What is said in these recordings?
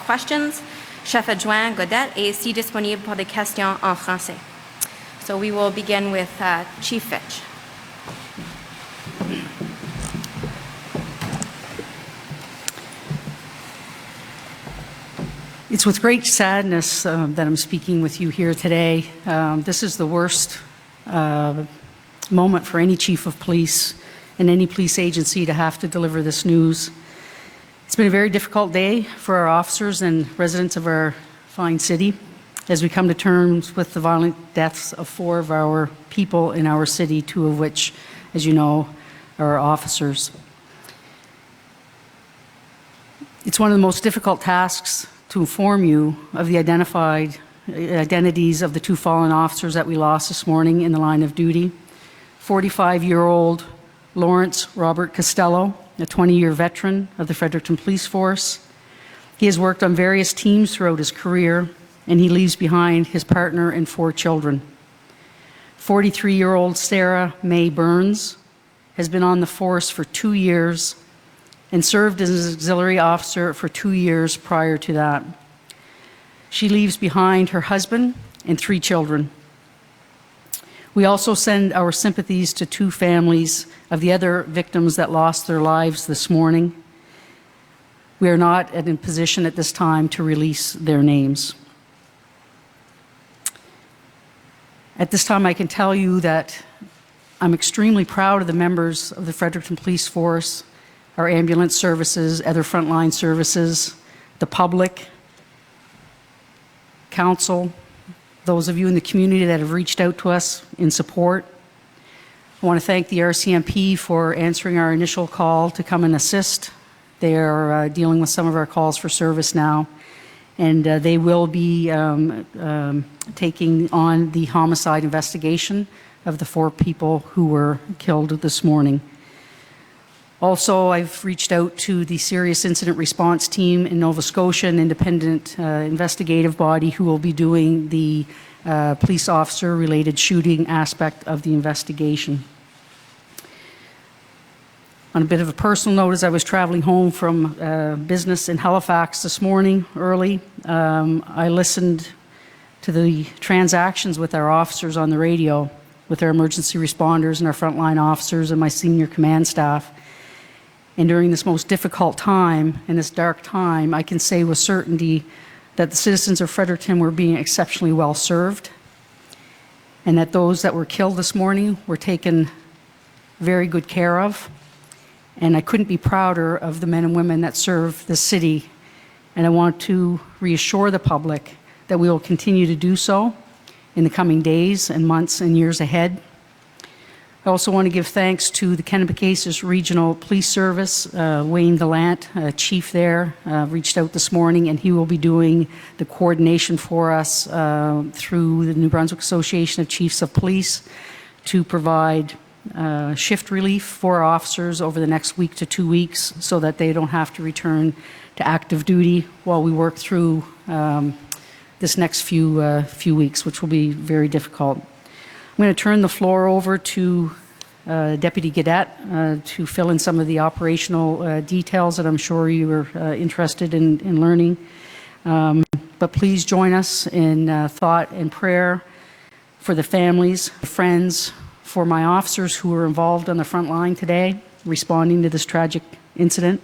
questions. Chef adjoint Godette est ici disponible pour des questions en français. So we will begin with Chief Fitch. It's with great sadness that I'm speaking with you here today. This is the worst moment for any chief of police and any police agency to have to deliver this news. It's been a very difficult day for our officers and residents of our fine city as we come to terms with the violent deaths of 4 of our people in our city, 2 of which, as you know, are officers. It's one of the most difficult tasks to inform you of the identities of the 2 fallen officers that we lost this morning in the line of duty. 45-year-old Lawrence Robert Costello, a 20-year veteran of the Fredericton Police Force. He has worked on various teams throughout his career, and he leaves behind his partner and 4 children. 43-year-old Sarah May Burns has been on the force for 2 years and served as an auxiliary officer for 2 years prior to that. She leaves behind her husband and 3 children. We also send our sympathies to 2 families of the other victims that lost their lives this morning. We are not in a position at this time to release their names. At this time, I can tell you that I'm extremely proud of the members of the Fredericton Police Force, our ambulance services, other frontline services, the public, council, those of you in the community that have reached out to us in support. I want to thank the RCMP for answering our initial call to come and assist. They are dealing with some of our calls for service now, and they will be taking on the homicide investigation of the 4 people who were killed this morning. Also, I've reached out to the Serious Incident Response Team in Nova Scotia, an independent investigative body who will be doing the police officer-related shooting aspect of the investigation. On a bit of a personal note, as I was traveling home from business in Halifax this morning early, I listened to the transactions with our officers on the radio, with our emergency responders and our frontline officers and my senior command staff. And during this most difficult time, in this dark time, I can say with certainty that the citizens of Fredericton were being exceptionally well served, and that those that were killed this morning were taken very good care of. And I couldn't be prouder of the men and women that serve the city. And I want to reassure the public that we will continue to do so in the coming days and months and years ahead. I also want to give thanks to the Kennebecasis Regional Police Service. Wayne Gallant, chief there, reached out this morning, and he will be doing the coordination for us through the New Brunswick Association of Chiefs of Police to provide shift relief for our officers over the next week to 2 weeks so that they don't have to return to active duty while we work through this next few weeks, which will be very difficult. I'm going to turn the floor over to Deputy Godette to fill in some of the operational details that I'm sure you are interested in learning. But please join us in thought and prayer for the families, friends, for my officers who were involved on the front line today, responding to this tragic incident.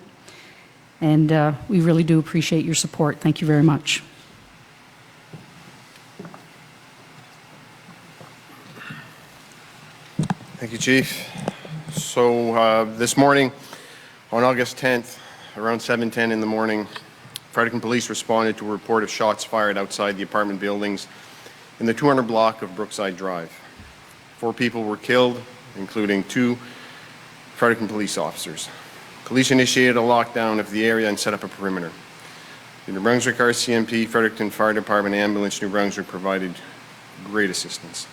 And we really do appreciate your support. Thank you very much. Thank you, Chief. So this morning, on August 10th, around 7:10 in the morning, Fredericton Police responded to a report of shots fired outside the apartment buildings in the 200 block of Brookside Drive. 4 people were killed, including 2 Fredericton police officers. Police initiated a lockdown of the area and set up a perimeter. The New Brunswick RCMP, Fredericton Fire Department, Ambulance New Brunswick provided great assistance.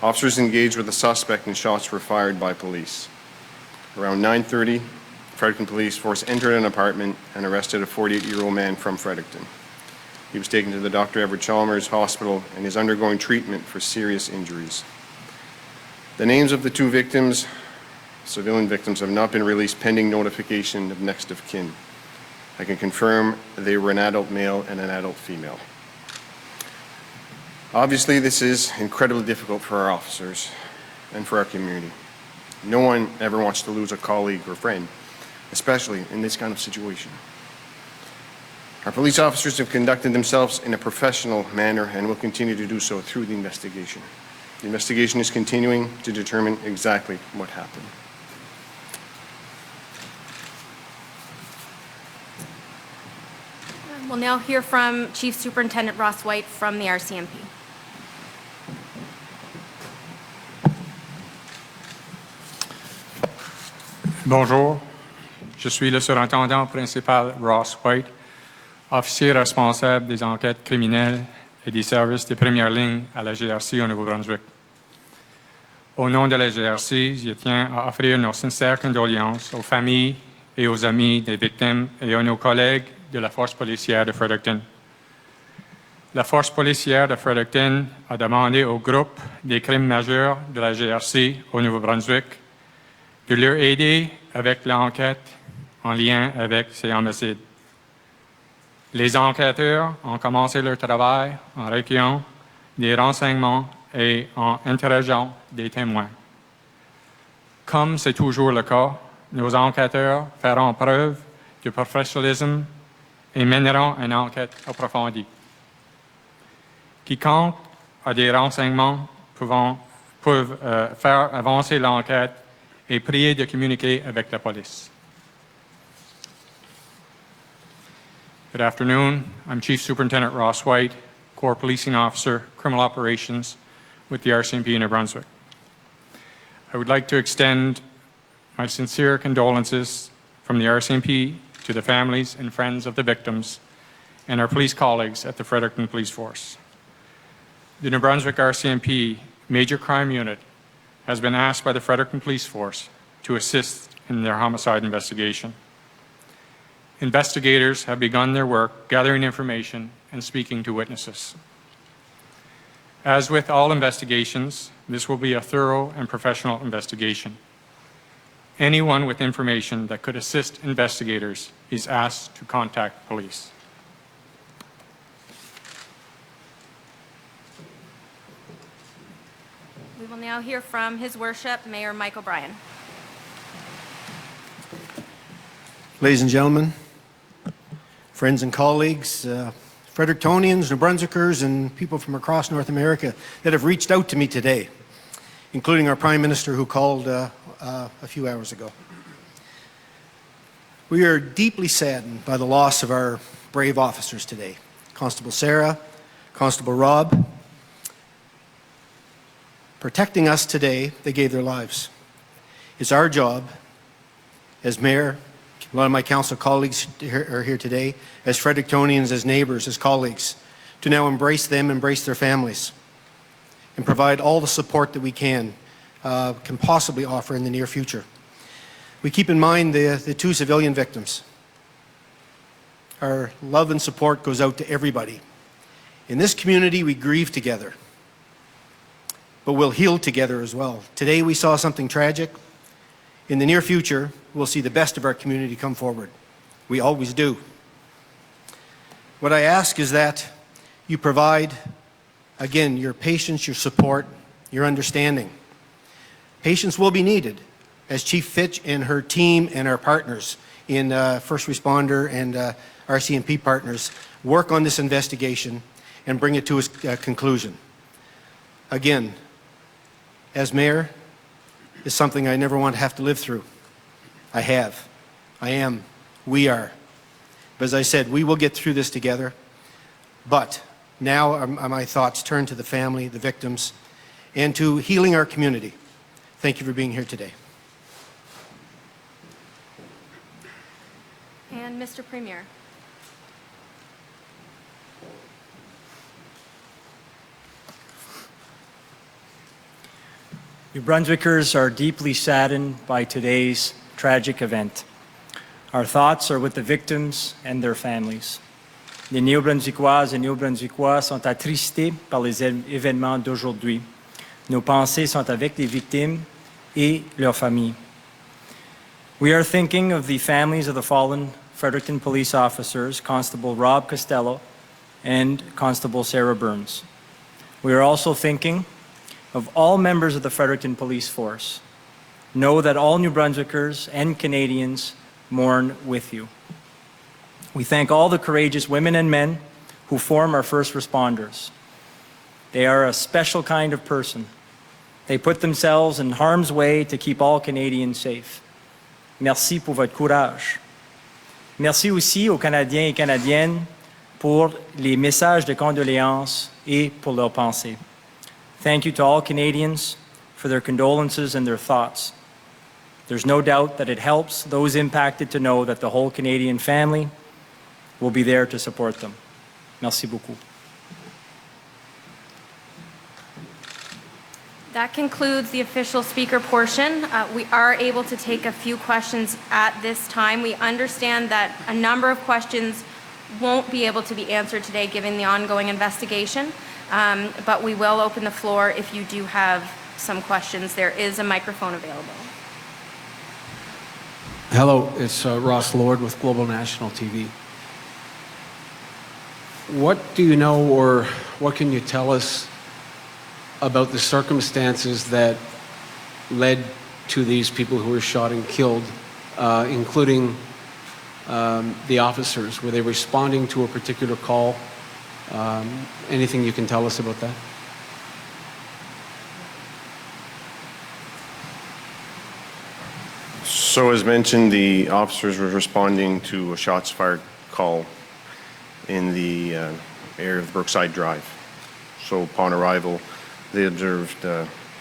Officers engaged with the suspect and shots were fired by police. Around 9:30, Fredericton Police Force entered an apartment and arrested a 48-year-old man from Fredericton. He was taken to the Dr. Edward Chalmers Hospital and is undergoing treatment for serious injuries. The names of the 2 victims, civilian victims, have not been released pending notification of next of kin. I can confirm they were an adult male and an adult female. Obviously, this is incredibly difficult for our officers and for our community. No one ever wants to lose a colleague or friend, especially in this kind of situation. Our police officers have conducted themselves in a professional manner and will continue to do so through the investigation. The investigation is continuing to determine exactly what happened. We'll now hear from Chief Superintendent Ross White from the RCMP. Bonjour, je suis le surintendant principal Ross White, officier responsable des enquêtes criminelles et des services de première ligne à la GRC au Nouveau-Brunswick. Au nom de la GRC, je tiens à offrir nos sincères condoléances aux familles et aux amis des victimes et à nos collègues de la force policière de Fredericton. La force policière de Fredericton a demandé au groupe des crimes majeurs de la GRC au Nouveau-Brunswick de leur aider avec l'enquête en lien avec ces homicides. Les enquêteurs ont commencé leur travail en recueillant des renseignements et en interrogeant des témoins. Comme c'est toujours le cas, nos enquêteurs feront preuve de professionnalisme et mèneront une enquête approfondie. Quiconque a des renseignements peuvent faire avancer l'enquête et prier de communiquer avec la police. Good afternoon. I'm Chief Superintendent Ross White, Corps Policing Officer, Criminal Operations with the RCMP in New Brunswick. I would like to extend my sincere condolences from the RCMP to the families and friends of the victims and our police colleagues at the Fredericton Police Force. The New Brunswick RCMP Major Crime Unit has been asked by the Fredericton Police Force to assist in their homicide investigation. Investigators have begun their work gathering information and speaking to witnesses. As with all investigations, this will be a thorough and professional investigation. Anyone with information that could assist investigators is asked to contact police. We will now hear from His Worship, Mayor Mike O'Brien. Ladies and gentlemen, friends and colleagues, Frederictonians, New Brunswickers, and people from across North America that have reached out to me today, including our Prime Minister who called a few hours ago. We are deeply saddened by the loss of our brave officers today. Constable Sarah, Constable Robb. Protecting us today, they gave their lives. It's our job as mayor, a lot of my council colleagues are here today, as Frederictonians, as neighbours, as colleagues, to now embrace them, embrace their families, and provide all the support that we can possibly offer in the near future. We keep in mind the two civilian victims. Our love and support goes out to everybody. In this community, we grieve together, but we'll heal together as well. Today we saw something tragic. In the near future, we'll see the best of our community come forward. We always do. What I ask is that you provide, again, your patience, your support, your understanding. Patience will be needed as Chief Fitch and her team and our partners in first responder and RCMP partners work on this investigation and bring it to a conclusion. Again, as mayor, is something I never want to have to live through. I have. I am. We are. But as I said, we will get through this together. But now my thoughts turn to the family, the victims, and to healing our community. Thank you for being here today. And Mr. Premier. New Brunswickers are deeply saddened by today's tragic event. Our thoughts are with the victims and their families. Les Néo-Brunswickoises et Néo-Brunswickois sont attristés par les événements d'aujourd'hui. Nos pensées sont avec les victimes et leurs familles. We are thinking of the families of the fallen Fredericton police officers, Constable Robb Costello and Constable Sarah Burns. We are also thinking of all members of the Fredericton Police Force. Know that all New Brunswickers and Canadians mourn with you. We thank all the courageous women and men who form our first responders. They are a special kind of person. They put themselves in harm's way to keep all Canadians safe. Merci pour votre courage. Merci aussi aux Canadiens et Canadiennes pour les messages de condoléances et pour leurs pensées. Thank you to all Canadians for their condolences and their thoughts. There's no doubt that it helps those impacted to know that the whole Canadian family will be there to support them. Merci beaucoup. That concludes the official speaker portion. We are able to take a few questions at this time. We understand that a number of questions won't be able to be answered today given the ongoing investigation, but we will open the floor if you do have some questions. There is a microphone available. Hello, it's Ross Lord with Global National TV. What do you know, or what can you tell us about the circumstances that led to these people who were shot and killed, including the officers? Were they responding to a particular call? Anything you can tell us about that? So as mentioned, the officers were responding to a shots fired call in the area of Brookside Drive. So upon arrival, they observed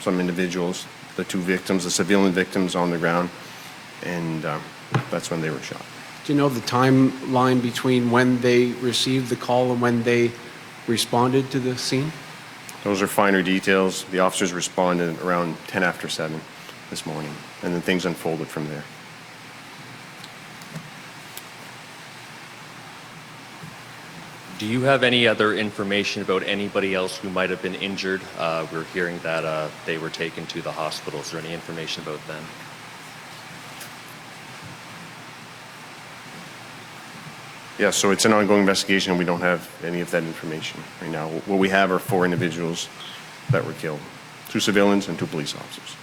some individuals, the two victims, the civilian victims on the ground, and that's when they were shot. Do you know the timeline between when they received the call and when they responded to the scene? Those are finer details. The officers responded around 10 after 7 this morning, and then things unfolded from there. Do you have any other information about anybody else who might have been injured? We're hearing that they were taken to the hospital. Is there any information about them? Yeah, so it's an ongoing investigation. We don't have any of that information right now. What we have are 4 individuals that were killed, 2 civilians and 2 police officers.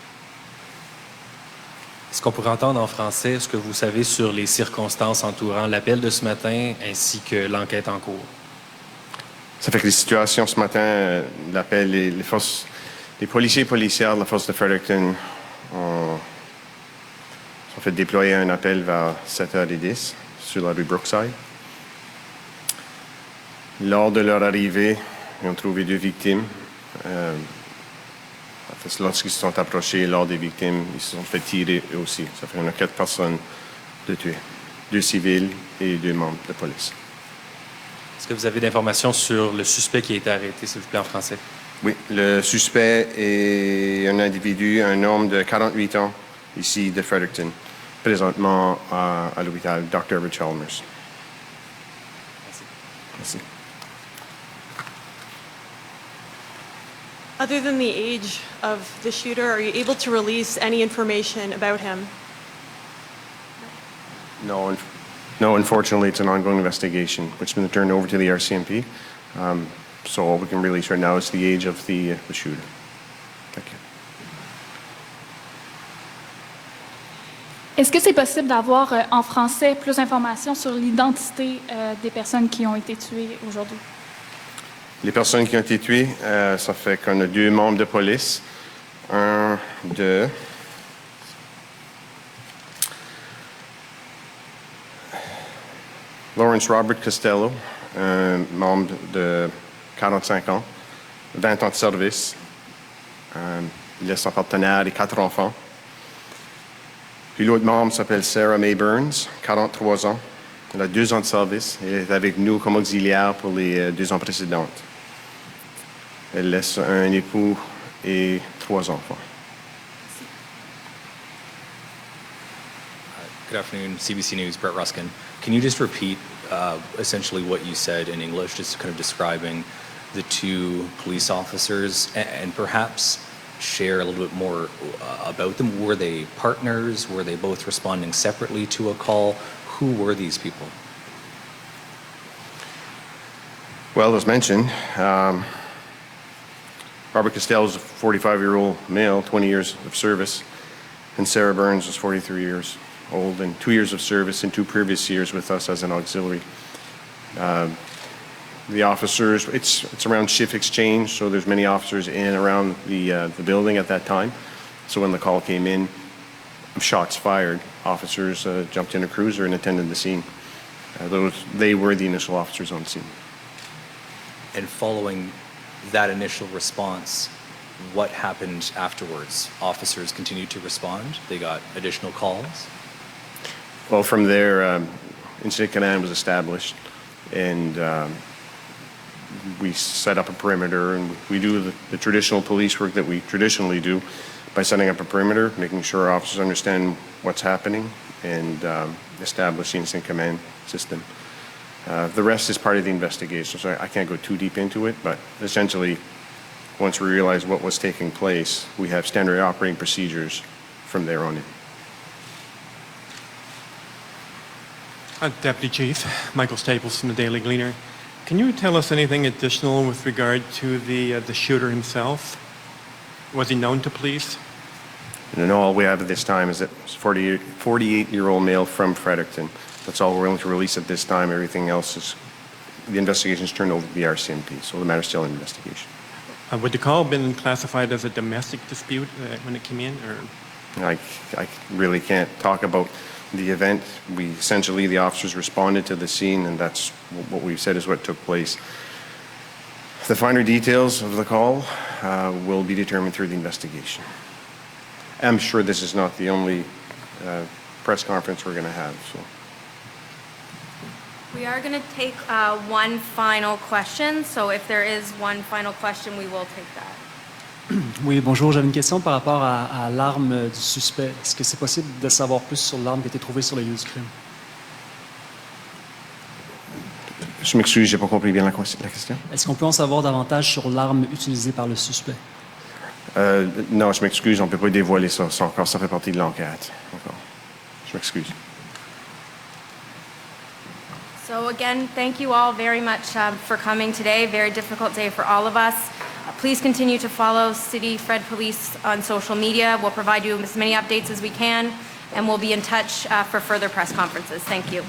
Est-ce qu'on pourrait entendre en français ce que vous savez sur les circonstances entourant l'appel de ce matin ainsi que l'enquête en cours? Ça fait que les situations ce matin, l'appel, les forces, les policiers et policières de la force de Fredericton ont fait déployer un appel vers 7h10 sur la rue Brookside. Lors de leur arrivée, ils ont trouvé 2 victimes. Lorsqu'ils se sont approchés lors des victimes, ils se sont fait tirer eux aussi. Ça fait qu'on a 4 personnes de tuées, 2 civils et 2 membres de police. Est-ce que vous avez d'informations sur le suspect qui a été arrêté, s'il vous plaît, en français? Oui, le suspect est un individu, un homme de 48 ans, ici de Fredericton, présentement à l'hôpital Dr. Rich Chalmers. Merci. Merci. Other than the age of the shooter, are you able to release any information about him? No, unfortunately, it's an ongoing investigation, which has been turned over to the RCMP. So all we can release right now is the age of the shooter. Thank you. Est-ce que c'est possible d'avoir en français plus d'informations sur l'identité des personnes qui ont été tuées aujourd'hui? Les personnes qui ont été tuées, ça fait qu'on a 2 membres de police. Un de... Lawrence Robert Costello, un membre de 45 ans, 20 ans de service. Il laisse son partenaire et 4 enfants. Puis l'autre membre s'appelle Sarah May Burns, 43 ans. Elle a 2 ans de service et est avec nous comme auxiliaire pour les 2 ans précédentes. Elle laisse un époux et 3 enfants. Good afternoon, CBC News, Brett Ruskin. Can you just repeat essentially what you said in English, just kind of describing the 2 police officers and perhaps share a little bit more about them? Were they partners? Were they both responding separately to a call? Who were these people? Well, as mentioned, Robert Costello is a 45-year-old male, 20 years of service, and Sarah Burns is 43 years old and 2 years of service in 2 previous years with us as an auxiliary. The officers, it's around shift exchange, so there's many officers in and around the building at that time. So when the call came in, shots fired, officers jumped in a cruiser and attended the scene. They were the initial officers on scene. And following that initial response, what happened afterwards? Officers continued to respond? They got additional calls? Well, from there, incident command was established, and we set up a perimeter, and we do the traditional police work that we traditionally do by setting up a perimeter, making sure our officers understand what's happening, and establish the incident command system. The rest is part of the investigation, so I can't go too deep into it, but essentially, once we realized what was taking place, we have standard operating procedures from there on in. Deputy Chief, Michael Staples from the Daily Gleaner. Can you tell us anything additional with regard to the shooter himself? Was he known to police? And all we have at this time is that 48-year-old male from Fredericton. That's all we're willing to release at this time. Everything else is, the investigation is turned over to the RCMP, so the matter is still in investigation. Would the call have been classified as a domestic dispute when it came in, or? I really can't talk about the event. Essentially, the officers responded to the scene, and that's what we've said is what took place. The finer details of the call will be determined through the investigation. I'm sure this is not the only press conference we're going to have. So. We are going to take one final question, so if there is one final question, we will take that. Oui, bonjour. J'avais une question par rapport à l'arme du suspect. Est-ce que c'est possible de savoir plus sur l'arme qui a été trouvée sur le lieu du crime? Je m'excuse, j'ai pas compris bien la question. Est-ce qu'on peut en savoir davantage sur l'arme utilisée par le suspect? Non, je m'excuse, on ne peut pas dévoiler ça. Ça fait partie de l'enquête. Je m'excuse. So again, thank you all very much for coming today. Very difficult day for all of us. Please continue to follow City Fred Police on social media. We'll provide you with as many updates as we can, and we'll be in touch for further press conferences. Thank you.